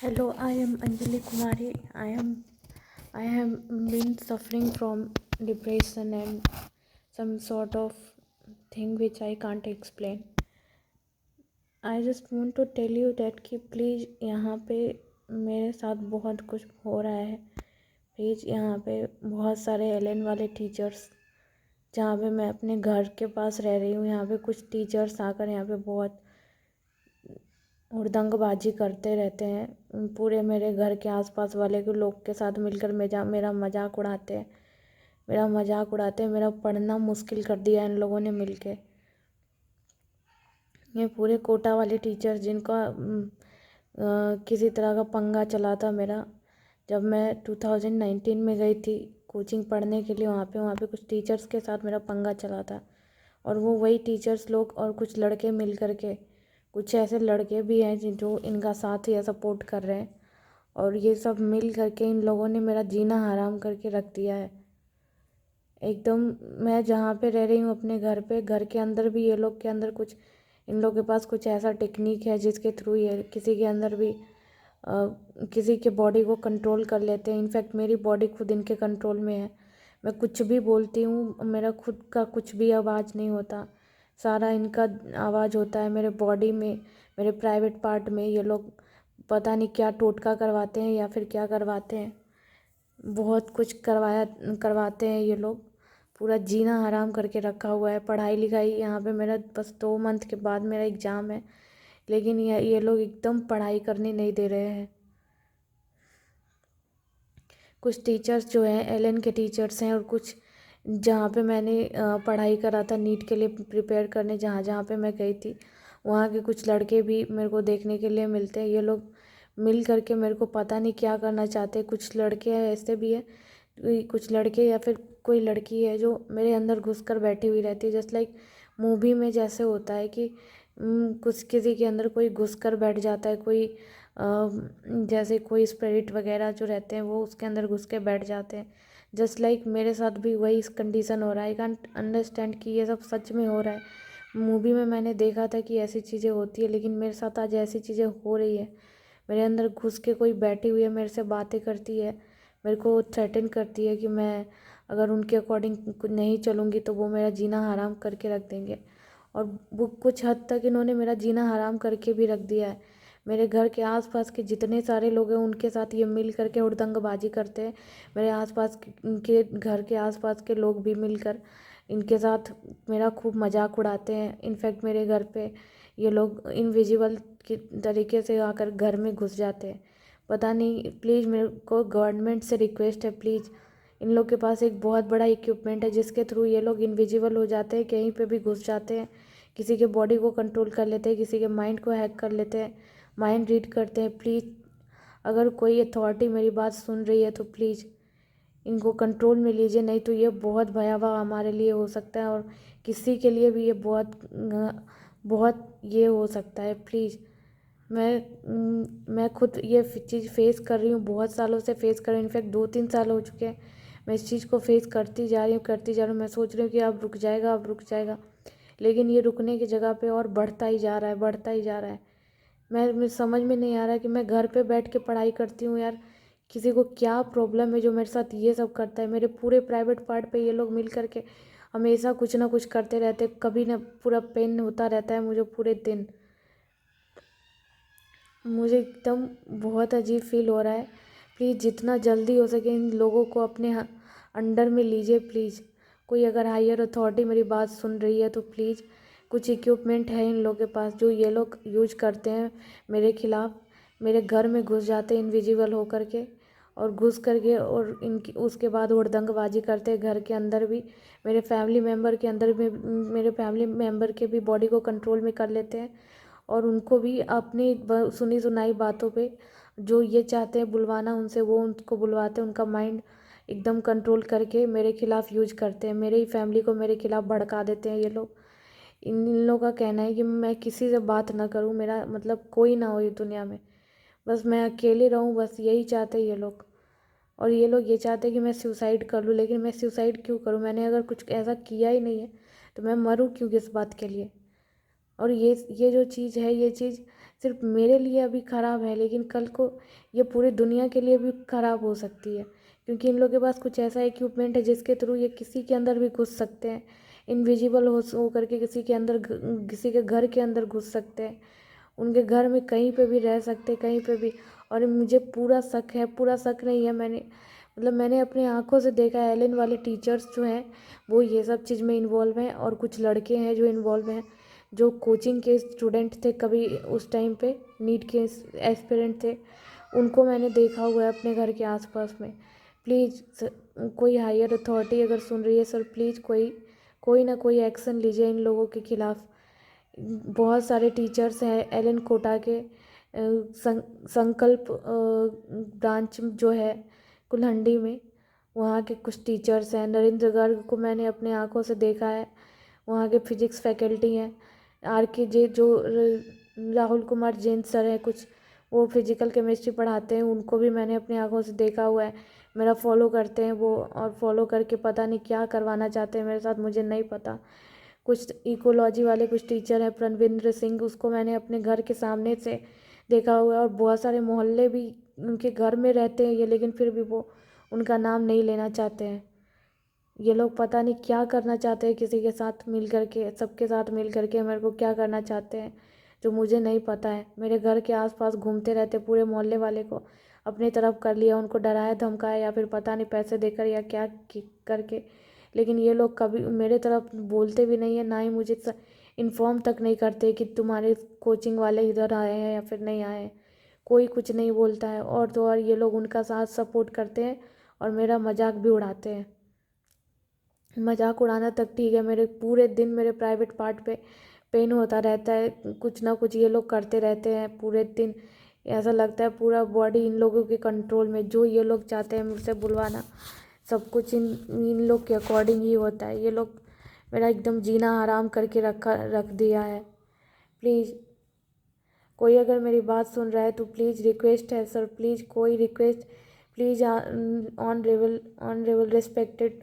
Hello, I am Anjali Kumari. I have been suffering from depression and some sort of thing which I can't explain. I just want to tell you that कि please यहाँ पे मेरे साथ बहुत कुछ हो रहा है। प्लीज़ यहाँ पे बहुत सारे एलन वाले टीचर्स, जहाँ पे मैं अपने घर के पास रह रही हूँ, यहाँ पे कुछ टीचर्स आकर यहाँ पे बहुत हुड़दंगबाजी करते रहते हैं। पूरे मेरे घर के आसपास वाले के लोग के साथ मिलकर मेरा मजाक उड़ाते हैं। मेरा पढ़ना मुश्किल कर दिया इन लोगों ने मिलके। ये पूरे कोटा वाले टीचर्स जिनका किसी तरह का पंगा चला था मेरा, जब मैं 2019 में गई थी कोचिंग पढ़ने के लिए, वहाँ पे कुछ टीचर्स के साथ मेरा पंगा चला था। और वो वही टीचर्स लोग और कुछ लड़के मिल कर के, कुछ ऐसे लड़के भी हैं जो इनका साथ या सपोर्ट कर रहे हैं, और ये सब मिल करके इन लोगों ने मेरा जीना हराम करके रख दिया है एकदम। मैं जहाँ पे रह रही हूँ अपने घर पे, घर के अंदर भी ये लोग के अंदर कुछ, इन लोग के पास कुछ ऐसा टेक्निक है जिसके थ्रू ये किसी के अंदर भी किसी के बॉडी को कंट्रोल कर लेते हैं। इनफैक्ट मेरी बॉडी खुद इनके कंट्रोल में है। मैं कुछ भी बोलती हूँ, मेरा खुद का कुछ भी आवाज़ नहीं होता, सारा इनका आवाज़ होता है मेरे बॉडी में, मेरे प्राइवेट पार्ट में। ये लोग पता नहीं क्या टोटका करवाते हैं या फिर क्या करवाते हैं, बहुत कुछ करवाते हैं ये लोग। पूरा जीना हराम करके रखा हुआ है। पढ़ाई लिखाई यहाँ पे मेरा बस 2 मंथ के बाद मेरा एग्ज़ाम है, लेकिन ये लोग एकदम पढ़ाई करने नहीं दे रहे हैं। कुछ टीचर्स जो हैं एलएन के टीचर्स हैं, और कुछ जहाँ पे मैंने पढ़ाई करा था नीट के लिए प्रिपेयर करने, जहाँ जहाँ पे मैं गई थी, वहाँ के कुछ लड़के भी मेरे को देखने के लिए मिलते हैं। ये लोग मिल करके मेरे को पता नहीं क्या करना चाहते हैं। कुछ लड़के ऐसे भी हैं, कुछ लड़के या फिर कोई लड़की है जो मेरे अंदर घुस कर बैठी हुई रहती है। जस्ट लाइक मूवी में जैसे होता है कि कुछ किसी के अंदर कोई घुस कर बैठ जाता है, कोई जैसे कोई स्पिरिट वगैरह जो रहते हैं वो उसके अंदर घुस के बैठ जाते हैं। जस्ट लाइक मेरे साथ भी वही कंडीशन हो रहा है। आई कांट अंडरस्टैंड कि ये सब सच में हो रहा है। मूवी में मैंने देखा था कि ऐसी चीज़ें होती है, लेकिन मेरे साथ आज ऐसी चीज़ें हो रही है। मेरे अंदर घुस के कोई बैठी हुई है, मेरे से बातें करती है, मेरे को थ्रेटन करती है कि मैं अगर उनके अकॉर्डिंग नहीं चलूँगी तो वो मेरा जीना हराम करके रख देंगे। और वो कुछ हद तक इन्होंने मेरा जीना हराम करके भी रख दिया है। मेरे घर के आसपास के जितने सारे लोग हैं उनके साथ ये मिल करके हुड़दंगबाजी करते हैं। मेरे आसपास के घर के आसपास के लोग भी मिलकर इनके साथ मेरा खूब मजाक उड़ाते हैं। इनफैक्ट मेरे घर पे ये लोग इनविजिबल के तरीके से आकर घर में घुस जाते हैं। पता नहीं, प्लीज़ मेरे को गवर्नमेंट से रिक्वेस्ट है, प्लीज़ इन लोग के पास एक बहुत बड़ा इक्विपमेंट है जिसके थ्रू ये लोग इनविजिबल हो जाते हैं, कहीं पे भी घुस जाते हैं, किसी के बॉडी को कंट्रोल कर लेते हैं, किसी के माइंड को हैक कर लेते हैं, माइंड रीड करते हैं। प्लीज़ अगर कोई अथॉरिटी मेरी बात सुन रही है तो प्लीज़ इनको कंट्रोल में लीजिए, नहीं तो ये बहुत भयावह हमारे लिए हो सकता है, और किसी के लिए भी ये बहुत ये हो सकता है। प्लीज़ मैं खुद ये चीज़ फेस कर रही हूँ, बहुत सालों से फेस कर रही हूँ। इनफैक्ट 2-3 साल हो चुके हैं मैं इस चीज़ को फेस करती जा रही हूँ। मैं सोच रही हूँ कि अब रुक जाएगा, लेकिन ये रुकने की जगह पे और बढ़ता ही जा रहा है, बढ़ता ही जा रहा है। मैं समझ में नहीं आ रहा कि मैं घर पे बैठ के पढ़ाई करती हूँ यार, किसी को क्या प्रॉब्लम है जो मेरे साथ ये सब करता है। मेरे पूरे प्राइवेट पार्ट पे ये लोग मिल करके हमेशा कुछ ना कुछ करते रहते, कभी ना पूरा पेन होता रहता है मुझे पूरे दिन। मुझे एकदम बहुत अजीब फील हो रहा है। प्लीज़ जितना जल्दी हो सके इन लोगों को अपने अंडर में लीजिए प्लीज़। कोई अगर हायर अथॉरिटी मेरी बात सुन रही है तो प्लीज़, कुछ इक्विपमेंट है इन लोगों के पास जो ये लोग यूज करते हैं मेरे खिलाफ़। मेरे घर में घुस जाते हैं इनविजिबल होकर के, और घुस करके और इनकी उसके बाद हुड़दंगबाजी करते हैं घर के अंदर भी। मेरे फैमिली मेम्बर के अंदर भी, मेरे फैमिली मेम्बर के भी बॉडी को कंट्रोल में कर लेते हैं, और उनको भी अपनी सुनी सुनाई बातों पे जो ये चाहते हैं बुलवाना उनसे, वो उनको बुलवाते हैं। उनका माइंड एकदम कंट्रोल करके मेरे खिलाफ़ यूज करते हैं, मेरे ही फैमिली को मेरे खिलाफ़ भड़का देते हैं ये लोग। इन लोगों का कहना है कि मैं किसी से बात ना करूं, मेरा मतलब कोई ना हो ये दुनिया में, बस मैं अकेले रहूं, बस यही चाहते हैं ये लोग। और ये लोग ये चाहते हैं कि मैं सुसाइड कर लूं, लेकिन मैं सुसाइड क्यों करूं? मैंने अगर कुछ ऐसा किया ही नहीं है तो मैं मरूं क्यों किस बात के लिए? और ये जो चीज़ है, ये चीज़ सिर्फ मेरे लिए अभी ख़राब है, लेकिन कल को ये पूरी दुनिया के लिए भी ख़राब हो सकती है, क्योंकि इन लोगों के पास कुछ ऐसा इक्विपमेंट है जिसके थ्रू ये किसी के अंदर भी घुस सकते हैं, इनविजिबल हो करके किसी के अंदर, किसी के घर के अंदर घुस सकते हैं, उनके घर में कहीं पे भी रह सकते हैं, कहीं पे भी। और मुझे पूरा शक है, पूरा शक नहीं है, मैंने अपनी आंखों से देखा है। एलन वाले टीचर्स जो हैं वो ये सब चीज़ में इन्वॉल्व हैं, और कुछ लड़के हैं जो इन्वॉल्व हैं, जो कोचिंग के स्टूडेंट थे, कभी उस टाइम पे नीट के एस्पिरेंट थे, उनको मैंने देखा हुआ है अपने घर के आसपास में। प्लीज़ कोई हायर अथॉरिटी अगर सुन रही है सर, प्लीज़ कोई ना कोई एक्शन लीजिए इन लोगों के खिलाफ़। बहुत सारे टीचर्स हैं एलन कोटा के, संकल्प ब्रांच जो है कुल्हंडी में, वहाँ के कुछ टीचर्स हैं। नरेंद्र गर्ग को मैंने अपने आंखों से देखा है, वहाँ के फिजिक्स फैकल्टी हैं। RKJ जो राहुल कुमार जैन सर हैं, कुछ वो फिजिकल केमिस्ट्री पढ़ाते हैं, उनको भी मैंने अपनी आंखों से देखा हुआ है। मेरा फॉलो करते हैं वो, और फॉलो करके पता नहीं क्या करवाना चाहते हैं मेरे साथ, मुझे नहीं पता। कुछ इकोलॉजी वाले कुछ टीचर हैं, प्रणविंद्र सिंह, उसको मैंने अपने घर के सामने से देखा हुआ है। और बहुत सारे मोहल्ले भी उनके घर में रहते हैं ये, लेकिन फिर भी वो उनका नाम नहीं लेना चाहते हैं। ये लोग पता नहीं क्या करना चाहते हैं, किसी के साथ मिल करके, सबके साथ मिल करके मेरे को क्या करना चाहते हैं जो मुझे नहीं पता है। मेरे घर के आसपास घूमते रहते, पूरे मोहल्ले वाले को अपनी तरफ कर लिया, उनको डराया धमकाया, या फिर पता नहीं पैसे देकर या क्या करके। लेकिन ये लोग कभी मेरे तरफ बोलते भी नहीं है, ना ही मुझे इन्फॉर्म तक नहीं करते कि तुम्हारे कोचिंग वाले इधर आए हैं या फिर नहीं आए हैं। कोई कुछ नहीं बोलता है, और तो और ये लोग उनका साथ सपोर्ट करते हैं और मेरा मजाक भी उड़ाते हैं। मजाक उड़ाना तक ठीक है, मेरे पूरे दिन मेरे प्राइवेट पार्ट पे पेन होता रहता है, कुछ ना कुछ ये लोग करते रहते हैं पूरे दिन। ऐसा लगता है पूरा बॉडी इन लोगों के कंट्रोल में, जो ये लोग चाहते हैं मुझसे बुलवाना, सब कुछ इन लोग के अकॉर्डिंग ही होता है। ये लोग मेरा एकदम जीना हराम करके रख दिया है। प्लीज़ कोई अगर मेरी बात सुन रहा है तो प्लीज़ रिक्वेस्ट है सर, प्लीज़ कोई request, please honourable respected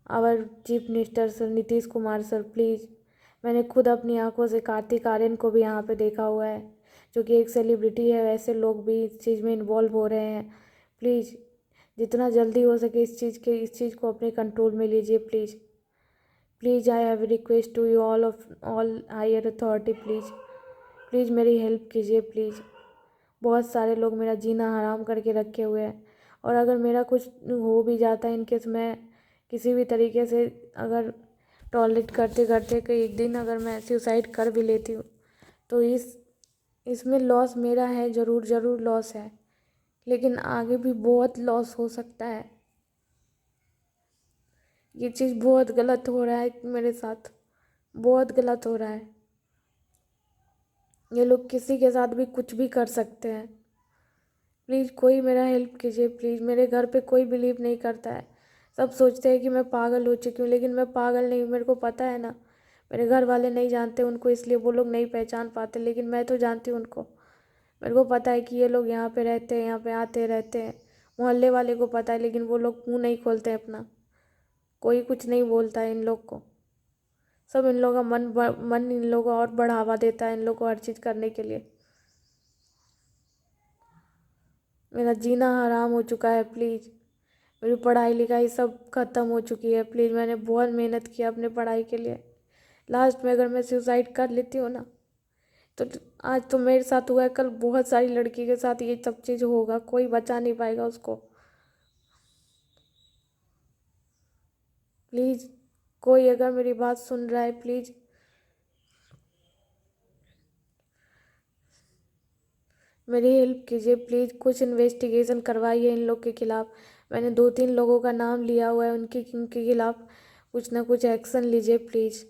our chief minister sir Nitish Kumar sir, please. मैंने खुद अपनी आंखों से कार्तिक आर्यन को भी यहाँ पे देखा हुआ है, जो कि एक सेलिब्रिटी है, वैसे लोग भी इस चीज़ में इन्वॉल्व हो रहे हैं। प्लीज़ जितना जल्दी हो सके इस चीज़ को अपने कंट्रोल में लीजिए please. Please I have request to you all higher authority, please मेरी हेल्प कीजिए प्लीज़। बहुत सारे लोग मेरा जीना हराम करके रखे हुए हैं, और अगर मेरा कुछ हो भी जाता है, इनकेस मैं किसी भी तरीके से अगर टॉलरेट करते करते कई एक दिन अगर मैं सुसाइड कर भी लेती हूँ, तो इसमें लॉस मेरा है, ज़रूर लॉस है, लेकिन आगे भी बहुत लॉस हो सकता है। ये चीज़ बहुत गलत हो रहा है मेरे साथ, बहुत गलत हो रहा है। ये लोग किसी के साथ भी कुछ भी कर सकते हैं। प्लीज़ कोई मेरा हेल्प कीजिए प्लीज़। मेरे घर पे कोई बिलीव नहीं करता है, सब सोचते हैं कि मैं पागल हो चुकी हूँ, लेकिन मैं पागल नहीं हूँ, मेरे को पता है ना। मेरे घर वाले नहीं जानते उनको, इसलिए वो लोग नहीं पहचान पाते, लेकिन मैं तो जानती हूँ उनको। मेरे को पता है कि ये लोग यहाँ पे रहते हैं, यहाँ पे आते रहते हैं। मोहल्ले वाले को पता है, लेकिन वो लोग मुँह नहीं खोलते हैं अपना, कोई कुछ नहीं बोलता है इन लोग को। सब इन लोगों का मन इन लोगों को और बढ़ावा देता है, इन लोग को हर चीज़ करने के लिए। मेरा जीना हराम हो चुका है, प्लीज़। मेरी पढ़ाई लिखाई सब ख़त्म हो चुकी है, प्लीज़। मैंने बहुत मेहनत किया अपने पढ़ाई के लिए। लास्ट में अगर मैं सुसाइड कर लेती हूँ ना, तो आज तो मेरे साथ हुआ है, कल बहुत सारी लड़की के साथ ये सब चीज़ होगा, कोई बचा नहीं पाएगा उसको। प्लीज़ कोई अगर मेरी बात सुन रहा है, प्लीज़ मेरी हेल्प कीजिए प्लीज़। कुछ इन्वेस्टिगेशन करवाइए इन लोग के खिलाफ़। मैंने 2-3 लोगों का नाम लिया हुआ है, उनके खिलाफ़ कुछ ना कुछ एक्शन लीजिए प्लीज़।